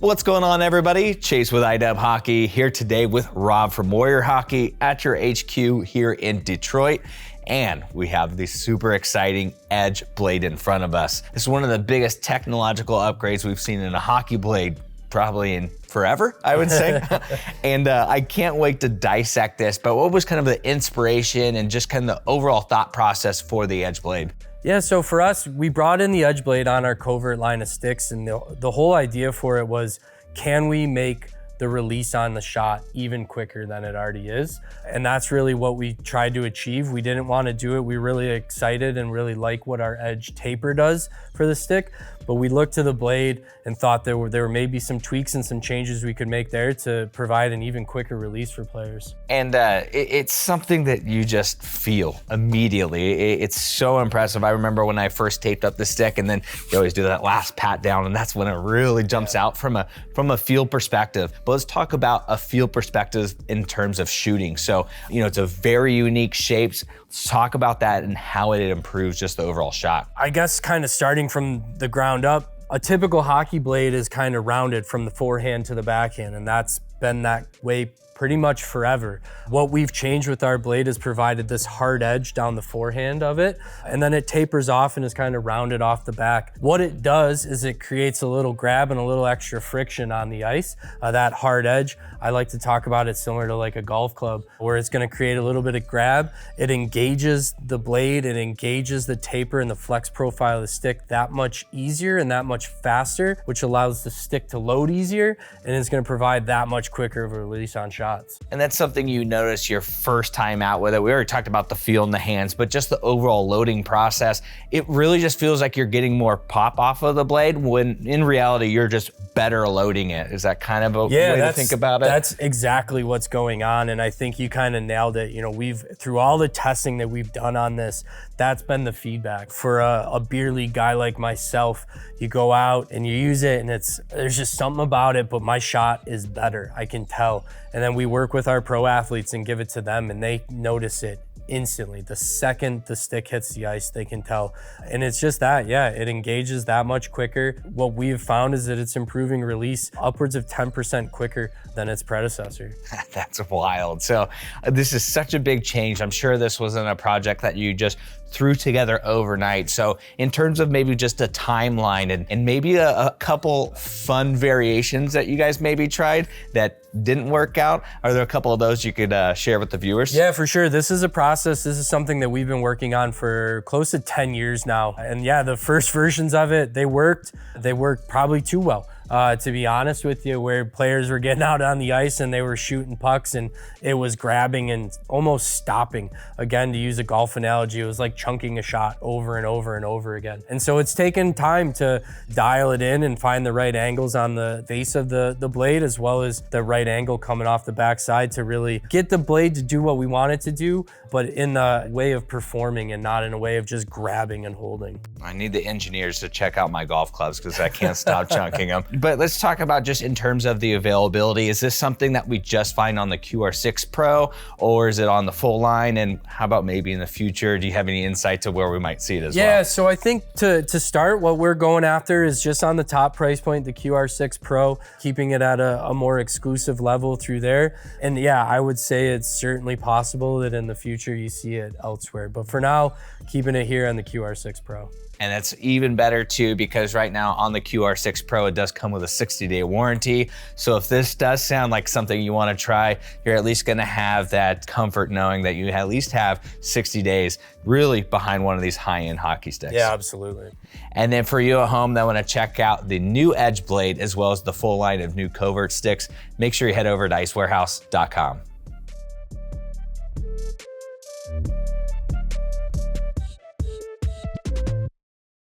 What's going on, everybody? Chase with IDub Hockey here today with Rob from Warrior Hockey at your HQ here in Detroit. And we have the super exciting Edge blade in front of us. This is one of the biggest technological upgrades we've seen in a hockey blade probably in forever, I would say. And I can't wait to dissect this, but what was kind of the inspiration and just kind of the overall thought process for the Edge blade? Yeah, so for us, we brought in the Edge blade on our Covert line of sticks, and the whole idea for it was, can we make the release on the shot even quicker than it already is? And that's really what we tried to achieve. We didn't want to do it. We were really excited and really like what our Edge taper does for the stick, but we looked to the blade and thought there were maybe some tweaks and some changes we could make there to provide an even quicker release for players. And it's something that you just feel immediately. It's so impressive. I remember when I first taped up the stick, and then you always do that last pat down, and that's when it really jumps out from a feel perspective. But let's talk about a feel perspective in terms of shooting. So, it's a very unique shape. Let's talk about that and how it improves just the overall shot. I guess kind of starting from the ground up, a typical hockey blade is kind of rounded from the forehand to the backhand, and that's been that way pretty much forever. What we've changed with our blade is provided this hard edge down the forehand of it, and then it tapers off and is kind of rounded off the back. What it does is it creates a little grab and a little extra friction on the ice. That hard edge, I like to talk about it similar to like a golf club, where it's gonna create a little bit of grab. It engages the blade, it engages the taper and the flex profile of the stick that much easier and that much faster, which allows the stick to load easier, and it's gonna provide that much quicker of a release on shots. And that's something you notice your first time out with it. We already talked about the feel in the hands, but just the overall loading process, it really just feels like you're getting more pop off of the blade when in reality, you're just better loading it. Is that kind of a way to think about it? That's exactly what's going on. And I think you kind of nailed it. Through all the testing that we've done on this, that's been the feedback. For a beer league guy like myself, you go out and you use it and there's just something about it, but my shot is better, I can tell. And then we work with our pro athletes and give it to them, and they notice it instantly. The second the stick hits the ice, they can tell. And it's just that, it engages that much quicker. What we've found is that it's improving release upwards of 10% quicker than its predecessor. That's wild. So this is such a big change. I'm sure this wasn't a project that you just threw together overnight. So in terms of maybe just a timeline and maybe a couple fun variations that you guys maybe tried that didn't work out, are there a couple of those you could share with the viewers? Yeah, for sure. This is a process. This is something that we've been working on for close to 10 years now. And the first versions of it, they worked probably too well. To be honest with you, where players were getting out on the ice and they were shooting pucks and it was grabbing and almost stopping. Again, to use a golf analogy, it was like chunking a shot over and over and over again. And so it's taken time to dial it in and find the right angles on the face of the blade, as well as the right angle coming off the backside to really get the blade to do what we want it to do, but in the way of performing and not in a way of just grabbing and holding. I need the engineers to check out my golf clubs because I can't stop chunking them. But let's talk about just in terms of the availability. Is this something that we just find on the QR6 Pro, or is it on the full line? And how about maybe in the future? Do you have any insight to where we might see it as well? Yeah, so I think to start, what we're going after is just on the top price point, the QR6 Pro, keeping it at a more exclusive level through there. And I would say it's certainly possible that in the future you see it elsewhere. But for now, keeping it here on the QR6 Pro. And that's even better too, because right now on the QR6 Pro, it does come with a 60-day warranty. So if this does sound like something you want to try, you're at least going to have that comfort knowing that you at least have 60 days really behind one of these high-end hockey sticks. Yeah, absolutely. And then for you at home that want to check out the new Edge blade as well as the full line of new Covert sticks, make sure you head over to icewarehouse.com.